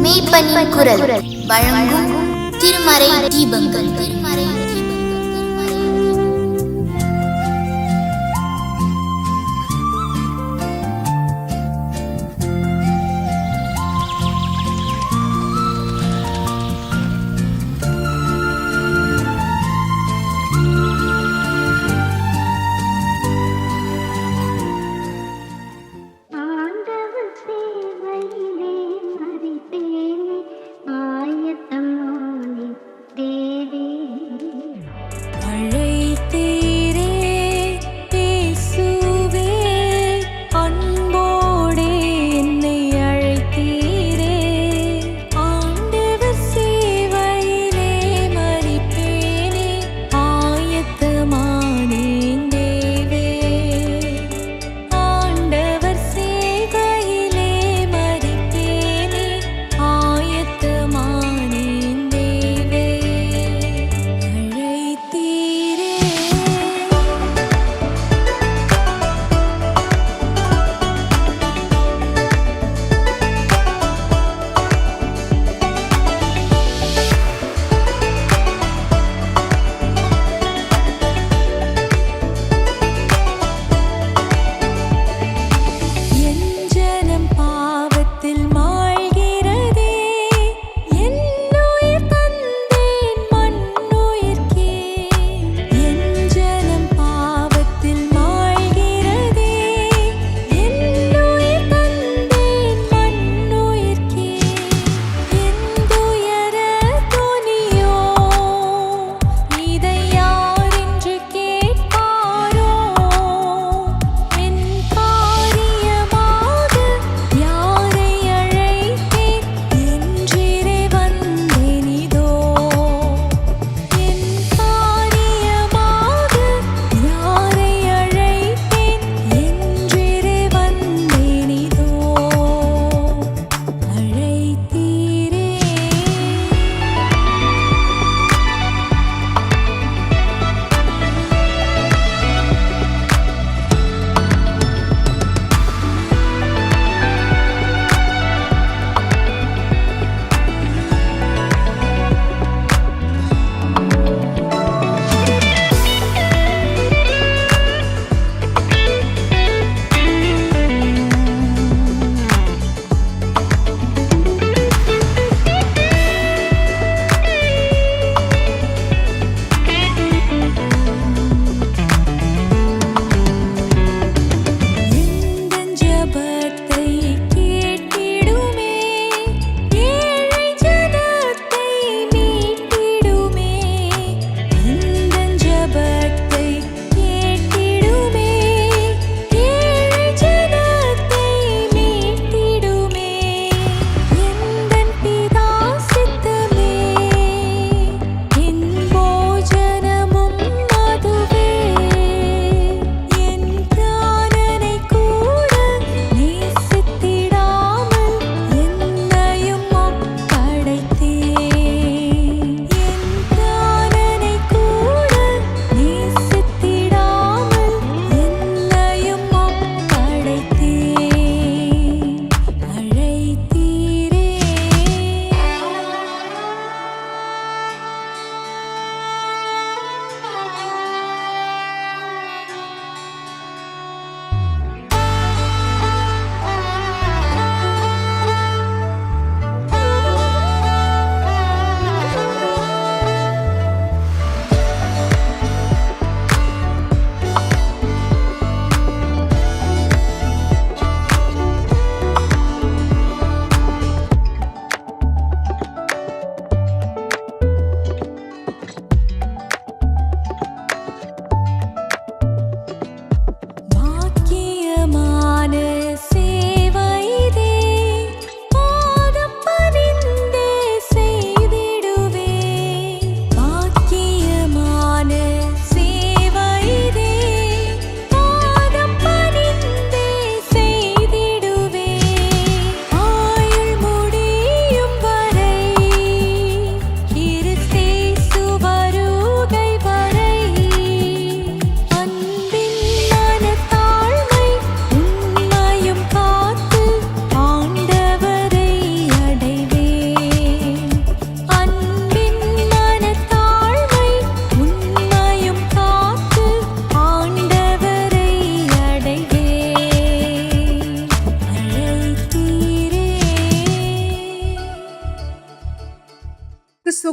மெய்ப்பனின் குரல் வழங்கும் திருமறை தீபங்கள்.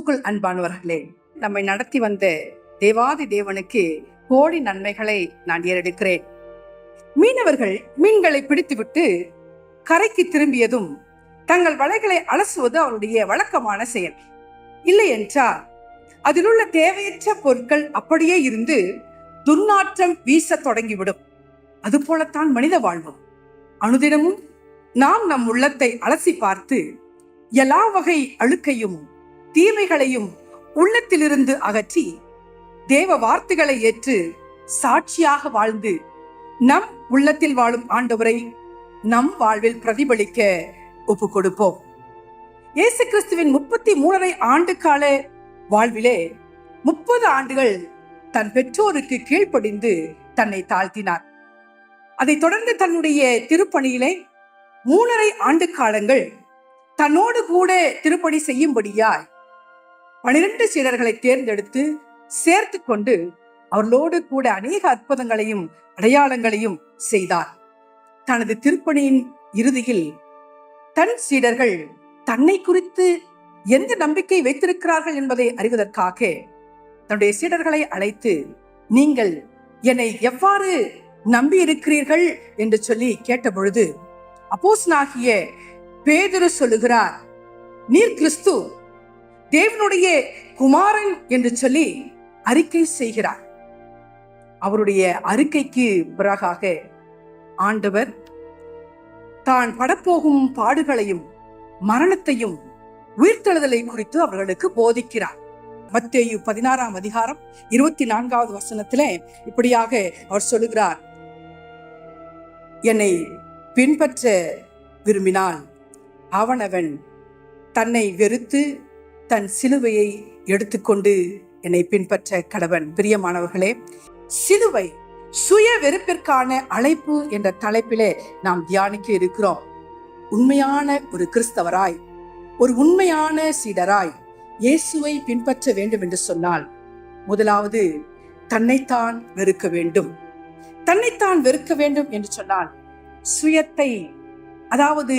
கிறிஸ்துவுக்குள் அன்பானவர்களே, நம்மை நடத்தி வந்த தேவாதி தேவனுக்கு கோடி நன்மைகளை நான் ஏறெடுக்கிறேன். மீனவர்கள் மீன்களை பிடித்துவிட்டு கரைக்கு திரும்பியதும் தங்கள் வலைகளை அலசுவது அவருடைய வழக்கமான செயல். இல்லை என்றால் அதில் உள்ள தேவையற்ற பொருட்கள் அப்படியே இருந்து துர்நாற்றம் வீச தொடங்கிவிடும். அதுபோலத்தான் மனித வாழ்வும். அனுதினமும் நாம் நம் உள்ளத்தை அலசி பார்த்து எல்லா வகை அழுக்கையும் தீமைகளையும் உள்ளத்திலிருந்து அகற்றி தேவ வார்த்தைகளை ஏற்று சாட்சியாக வாழ்ந்து நம் உள்ளத்தில் வாழும் ஆண்டவரை நம் வாழ்வில் பிரதிபலிக்க ஒப்பு கொடுப்போம். இயேசு கிறிஸ்துவின் 33 ஆண்டு கால வாழ்விலே 30 ஆண்டுகள் தன் பெற்றோருக்கு கீழ்ப்படிந்து தன்னை தாழ்த்தினார். அதைத் தொடர்ந்து தன்னுடைய திருப்பணியிலே 3.5 ஆண்டு காலங்கள் தன்னோடு கூட திருப்பணி செய்யும்படியாய் 12 சீடர்களை தேர்ந்தெடுத்து சேர்த்து கொண்டு அவர்களோடு கூட அநேக அற்புதங்களையும் அடையாளங்களையும் செய்தார். தனது திருப்பணியின் இறுதியில் தன் சீடர்கள் தன்னை குறித்து எந்த நம்பிக்கை வைத்திருக்கிறார்கள் என்பதை அறிவதற்காக தன்னுடைய சீடர்களை அழைத்து, நீங்கள் என்னை எவ்வாறு நம்பி இருக்கிறீர்கள் என்று சொல்லி கேட்ட பொழுது அப்போஸ்தலனாகிய பேதுரு சொல்லுகிறார், நீர் கிறிஸ்து தேவனுடைய குமாரன் என்று சொல்லி அறிக்கை செய்கிறார். அவருடைய அறிக்கைக்கு பிறகாக ஆண்டவர் தான் படப்போகும் பாடுகளையும் மரணத்தையும் உயிர்த்தெழுதலை குறித்து அவர்களுக்கு போதிக்கிறார். மத்தேயு 16 அதிகாரம் 24வது வசனத்திலே இப்படியாக அவர் சொல்லுகிறார், என்னை பின்பற்ற விரும்பினால் அவனவன் தன்னை வெறுத்து தன் சிலுவையை எடுத்துக்கொண்டு என்னை பின்பற்ற கடவன். பிரியமானவர்களே, சிலுவை சுய வெறுப்பிற்கான அழைப்பு என்ற தலைப்பிலே நாம் தியானிக்க இருக்கிறோம். உண்மையான ஒரு கிறிஸ்தவராய், ஒரு உண்மையான சீடராய் இயேசுவை பின்பற்ற வேண்டும் என்று சொன்னால் முதலாவது தன்னைத்தான் வெறுக்க வேண்டும். தன்னைத்தான் வெறுக்க வேண்டும் என்று சொன்னால் சுயத்தை, அதாவது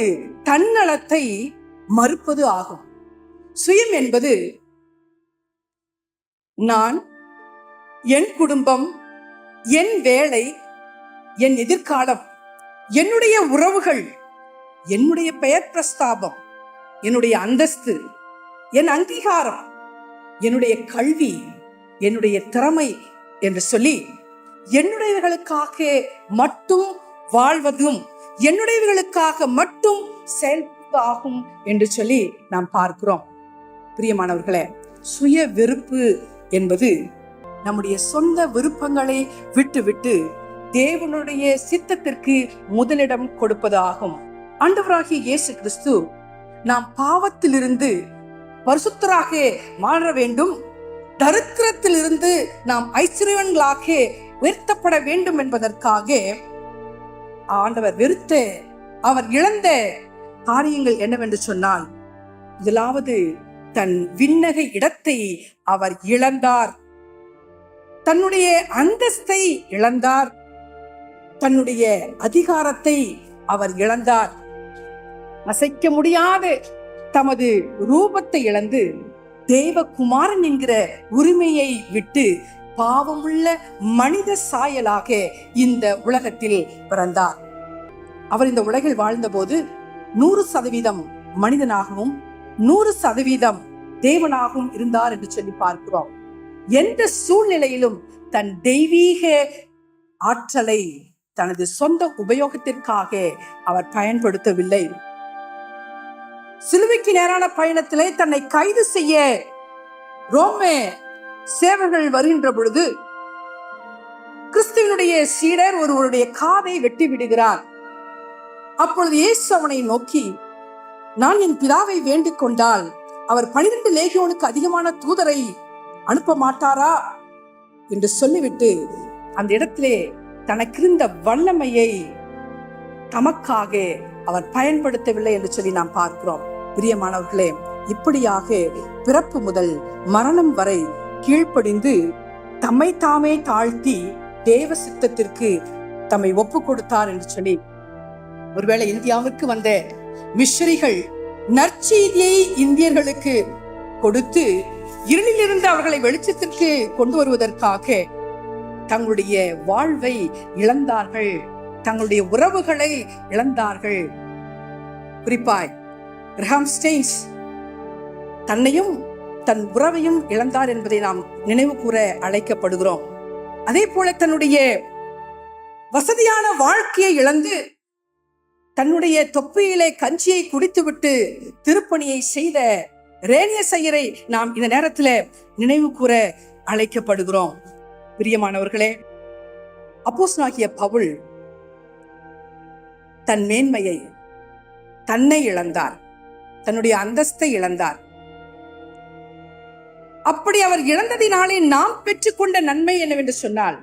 தன்னலத்தை மறுப்பது ஆகும். சுயம் என்பது நான், என் குடும்பம், என் வேலை, என் எதிர்காலம், என்னுடைய உறவுகள், என்னுடைய பெயர் பிரஸ்தாபம், என்னுடைய அந்தஸ்து, என் அங்கீகாரம், என்னுடைய கல்வி, என்னுடைய திறமை என்று சொல்லி என்னுடையவர்களுக்காக மட்டும் வாழ்வதும் என்னுடையவர்களுக்காக மட்டும் செயல்படுவதாகும் என்று சொல்லி நாம் பார்க்கிறோம். பிரியமானவர்களே, சுய வெறுப்பு என்பது நம்முடைய சொந்த விருப்பங்களை விட்டு தேவனுடைய சித்தத்திற்கு முதலிடம் கொடுப்பதாகும். ஆண்டவராகிய இயேசு கிறிஸ்து நாம் பாவத்திலிருந்து பரிசுத்தராக மாற வேண்டும், தரித்திரத்திலிருந்து நாம் ஐஸ்வர்யவான்களாக உயர்த்தப்பட வேண்டும் என்பதற்காக ஆண்டவர் வெறுத்த, அவர் இழந்த காரியங்கள் என்னவென்று சொன்னால், முதலாவது தன் விண்ணக இடத்தை அவர் இழந்தார், தன்னுடைய அந்தஸ்தை இழந்தார், தன்னுடைய அதிகாரத்தை அவர் இழந்தார், அசைக்க முடியாத தமது ரூபத்தை இழந்து தேவகுமாரன் என்கிற உரிமையை விட்டு பாவமுள்ள மனித சாயலாக இந்த உலகத்தில் பிறந்தார். அவர் இந்த உலகில் வாழ்ந்தபோது 100% மனிதனாகவும் 100% தேவனாகவும் இருந்தார் என்று சொல்லி பார்க்கிறோம். எந்த சூழ்நிலையிலும் தன் தெய்வீக ஆற்றலை தனது சொந்த உபயோகத்திற்காக அவர் பயன்படுத்தவில்லை. சிலுவைக்கு நேரான பயணத்திலே தன்னை கைது செய்ய ரோம சேவர்கள் வருகின்ற பொழுது கிறிஸ்துவினுடைய சீடர் ஒருவருடைய காதை வெட்டி விடுகிறார். அப்பொழுது இயேசு அவனை நோக்கி, நான் என் பிதாவை வேண்டிக் கொண்டால் அவர் 12 லேகியோனுக்கு அதிகமான தூதரை அனுப்ப மாட்டாரா என்று சொல்லிவிட்டு அந்த இடத்திலே தனக்கிருந்த வல்லமையை தமக்காக அவர் பயன்படுத்தவில்லை என்று சொல்லி நாம் பார்க்கிறோம். பிரியமானவர்களே, இப்படியாக பிறப்பு முதல் மரணம் வரை கீழ்ப்படிந்து தம்மை தாமே தாழ்த்தி தேவ சித்தத்திற்கு தம்மை ஒப்பு கொடுத்தார் என்று சொல்லி, ஒருவேளை இந்தியாவிற்கு வந்த மிஷனரிகள் நற்செய்தியை இந்தியர்களுக்கு கொடுத்து இருளிலிருந்து அவர்களை வெளிச்சத்திற்கு கொண்டு வருவதற்காக தங்களுடைய வாழ்வை இழந்தார்கள், தங்களுடைய உறவுகளை இழந்தார்கள். குறிப்பாய் கிரஹாம் ஸ்டெயின்ஸ் தன்னையும் தன் உறவையும் இழந்தார் என்பதை நாம் நினைவு கூற அழைக்கப்படுகிறோம். அதே போல தன்னுடைய வசதியான வாழ்க்கையை இழந்து தன்னுடைய தொப்பியிலே கஞ்சியை குடித்துவிட்டு திருப்பணியை செய்த ரேனியஸ் ஐயரை நாம் இந்த நேரத்தில் நினைவு கூற அழைக்கப்படுகிறோம். பிரியமானவர்களே, அப்போஸ்தலனாகிய பவுல் தன் மேன்மையை, தன்னை இழந்தார், தன்னுடைய அந்தஸ்தை இழந்தார். அப்படி அவர் இழந்ததினாலே நாம் பெற்றுக்கொண்ட நன்மை என்னவென்று சொன்னால்,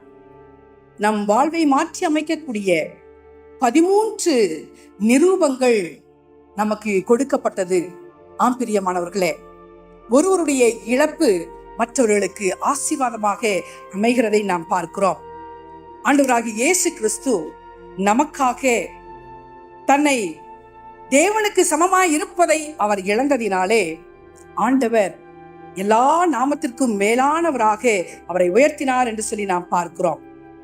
நம் வாழ்வை மாற்றி அமைக்கக்கூடிய 13 நிரூபங்கள் நமக்கு கொடுக்கப்பட்டது. ஆம் பிரியமானவர்களே, ஒருவருடைய இழப்பு மற்றவர்களுக்கு ஆசீர்வாதமாக அமைகிறதை நாம் பார்க்கிறோம். ஆண்டவராகிய இயேசு கிறிஸ்து நமக்காக தன்னை தேவனுக்கு சமமாய் இருப்பதை அவர் இழந்ததினாலே ஆண்டவர் எல்லா நாமத்திற்கும் மேலானவராக அவரை உயர்த்தினார் என்று சொல்லி நாம் பார்க்கிறோம்.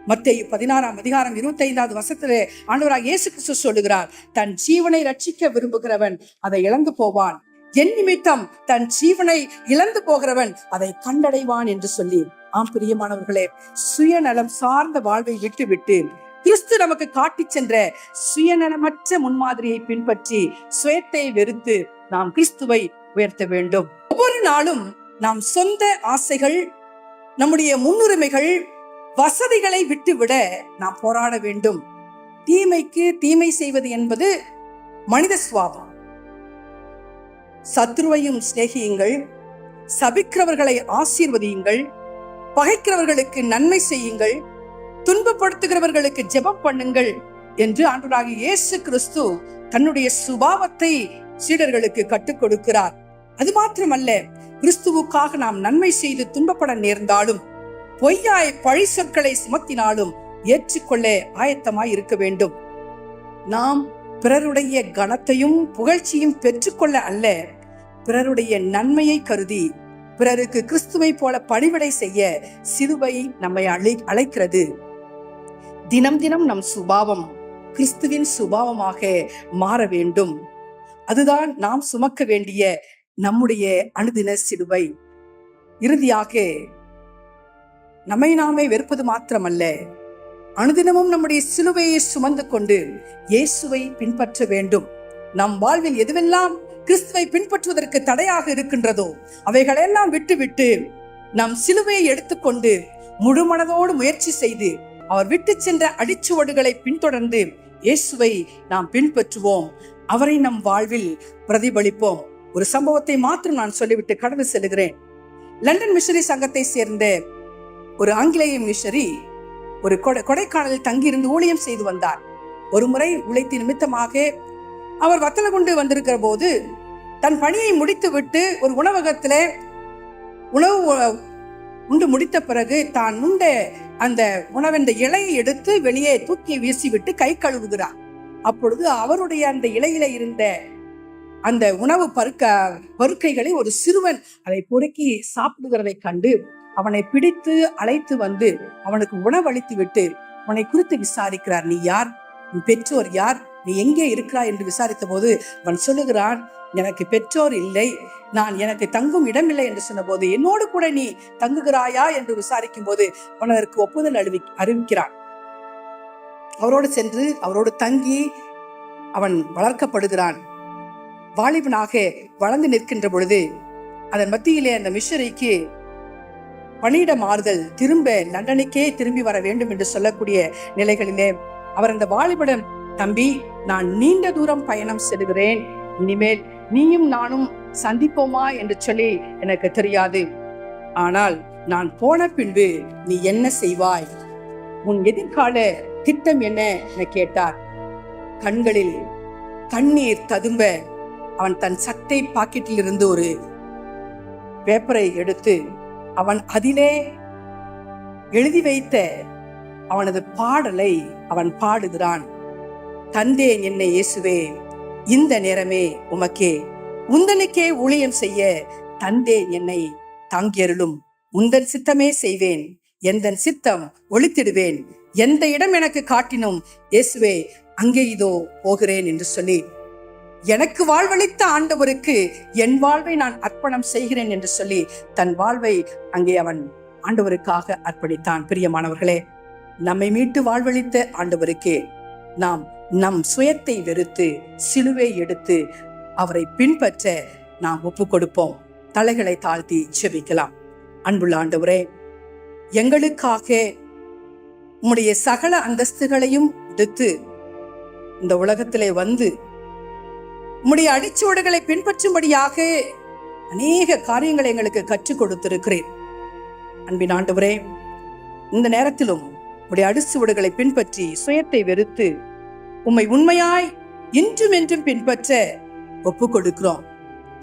மத்தேயு 16:25 ஆண்டவராகிய இயேசு கிறிஸ்து சொல்லுகிறார், தன் ஜீவனை ரட்சிக்க விரும்புகிறவன் அதை இழந்து போவான், என் நிமித்தம் தன் ஜீவனை இழந்து போகிறவன் அதை கண்டடைவான் என்று சொல்லி. ஆம் பிரியமானவர்களே, சுயநலம் சார்ந்த வாழ்வை விட்டுவிட்டு கிறிஸ்து நமக்கு காட்டி சென்ற சுயநலமற்ற முன்மாதிரியை பின்பற்றி சுயத்தை வெறுத்து நாம் கிறிஸ்துவை உயர்த்த வேண்டும். ஒவ்வொரு நாளும் நாம் சொந்த ஆசைகள், நம்முடைய முன்னுரிமைகள், வசதிகளை விட்டுவிட நாம் போராட வேண்டும். தீமைக்கு தீமை செய்வது என்பது மனித சுபாவம். சத்ருவையும் சிநேகியுங்கள், சபிக்கிறவர்களை ஆசீர்வதியுங்கள், பகைக்கிறவர்களுக்கு நன்மை செய்யுங்கள், துன்பப்படுத்துகிறவர்களுக்கு ஜெபம் பண்ணுங்கள் என்று ஆண்டவராகிய இயேசு கிறிஸ்து தன்னுடைய சுபாவத்தை சீடர்களுக்கு கற்றுக் கொடுக்கிறார். அது மாத்திரமல்ல, கிறிஸ்துவுக்காக நாம் நன்மை செய்து துன்பப்பட நேர்ந்தாலும், பொய்யாய் பழி சொற்களை சுமத்தினாலும் ஏற்றுக்கொள்ள ஆயத்தமாய் இருக்க வேண்டும். நாம் பிறருடைய கனத்தையும் புகழ்ச்சியும் பெற்றுக்கொள்ள அல்ல, பிறருடைய நன்மையை கருதி பிறருக்கு கிறிஸ்துவை போல பணிவிடை செய்ய சிலுவை நம்மை அழைக்கிறது. தினம் தினம் நம் சுபாவம் கிறிஸ்துவின் சுபாவமாக மாற வேண்டும். அதுதான் நாம் சுமக்க வேண்டிய நம்முடைய அனுதின சிலுவை. இறுதியாக, நம்மை நாமே வெறுப்பது மாத்திரமல்ல, அனுதினமும் நம்முடைய சிலுவையை சுமந்து கொண்டு இயேசுவை பின்பற்ற வேண்டும். நம் வாழ்வில் எதுவெல்லாம் கிறிஸ்துவை பின்பற்றுவதற்கு தடையாக இருக்கின்றதோ அவைகளெல்லாம் விட்டுவிட்டு நம் சிலுவையை எடுத்துக்கொண்டு முழு மனதோடு முயற்சி செய்து அவர் விட்டு சென்ற அடிச்சுவடுகளை பின்தொடர்ந்து இயேசுவை நாம் பின்பற்றுவோம். அவரை நம் வாழ்வில் பிரதிபலிப்போம். ஒரு சம்பவத்தை மாத்திரம் நான் சொல்லிவிட்டு கடந்து செல்கிறேன். லண்டன் மிஷனரி சங்கத்தை சேர்ந்த ஒரு ஆங்கிலேய மிஷனரி ஒரு கொடைக்கானலில் தங்கியிருந்து ஊழியம் செய்து வந்தார். ஒரு முறை உழைத்து நிமித்தமாக அவர் வத்தலகுண்டு வந்திருக்கிற போது தன் பணியை முடித்து விட்டு ஒரு உணவகத்துல உணவு உண்டு முடித்த பிறகு தான் உண்ட அந்த உணவென்ற இலையை எடுத்து வெளியே தூக்கி வீசிவிட்டு கை கழுவுகிறார். அப்பொழுது அவருடைய அந்த இலையில இருந்த அந்த உணவு பருக்கைகளை ஒரு சிறுவன் அதை பொறுக்கி சாப்பிடுகிறதை கண்டு அவனை பிடித்து அழைத்து வந்து அவனுக்கு உணவளித்து விட்டு அவனை குறித்து விசாரிக்கிறார். நீ யார்? உன் பெற்றோர் யார்? நீ எங்கே இருக்கிறாய் என்று விசாரித்த போது அவன் சொல்லுகிறான், எனக்கு பெற்றோர் இல்லை, எனக்கு தங்கும் இடமில்லை என்று சொன்ன போது, என்னோடு கூட நீ தங்குகிறாயா என்று விசாரிக்கும் போது அவன் அதற்கு ஒப்புதல் அறிவிக்கிறான். அவரோடு சென்று அவரோடு தங்கி அவன் வளர்க்கப்படுகிறான். வாலிபனாக வளர்ந்து நிற்கின்ற பொழுது அதன் மத்தியிலே அந்த மிஷனரிக்கு பணியிட மாறுதல், திரும்ப லண்டனுக்கே திரும்பி வர வேண்டும் என்று சொல்லக்கூடிய நிலைகளிலே அவர் அந்த வாலிபடன், தம்பி, நான் நீண்ட தூரம் பயணம் செல்கிறேன், இனிமேல் நீயும் நானும் சந்திப்போமா என்று சொல்லி எனக்கு தெரியாது, ஆனால் நான் போன பின்பு நீ என்ன செய்வாய், உன் எதிர்கால திட்டம் என்ன என கேட்டார். கண்களில் கண்ணீர் ததும்ப அவன் தன் சட்டை பாக்கெட்டில் இருந்து ஒரு பேப்பரை எடுத்து அவன் அதிலே எழுதி வைத்த அவனது பாடலை அவன் பாடுகிறான். தந்தேன் என்னை இயேசுவே, இந்த நேரமே உமக்கே, உந்தனுக்கே ஊழியம் செய்ய தந்தேன் என்னை, தாங்கியருளும். உந்தன் சித்தமே செய்வேன், எந்தன் சித்தம் ஒழித்திடுவேன். எந்த இடம் எனக்கு காட்டினும் இயேசுவே அங்கே இதோ போகிறேன் என்று சொல்லி எனக்கு வாழ்வளித்த ஆண்டவருக்கு என் வாழ்வை நான் அர்ப்பணம் செய்கிறேன் என்று சொல்லி தன் வாழ்வை அங்கே அவன் ஆண்டவருக்காக அர்ப்பணித்தான். பிரியமானவர்களே, நம்மை மீட்டு வாழ்வளித்த ஆண்டவருக்கே நாம் நம் சுயத்தை வெறுத்து சிலுவை எடுத்து அவரை பின்பற்ற நாம் ஒப்பு கொடுப்போம். தலைகளை தாழ்த்தி ஜெபிக்கலாம். அன்புள்ள ஆண்டவரே, எங்களுக்காக உம்முடைய சகல அந்தஸ்துகளையும் எடுத்து இந்த உலகத்திலே வந்து உம்முடைய அடிச்சுவடுகளை பின்பற்றும்படியாக அநேக காரியங்களை எங்களுக்கு கற்றுக் கொடுத்திருக்கிறேன். அன்பின் ஆண்டவரே, இந்த நேரத்திலும் உம்முடைய அடிச்சுவடுகளை பின்பற்றி சுயத்தை வெறுத்து உம்மை உண்மையாய் இன்றும் என்றும் பின்பற்ற ஒப்பு கொடுக்கிறோம்.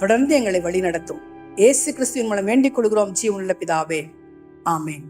தொடர்ந்து எங்களை வழி நடத்தும். இயேசு கிறிஸ்துவின் மூலம் வேண்டிக் கொள்கிறோம் ஜீவனுள்ள பிதாவே, ஆமென்.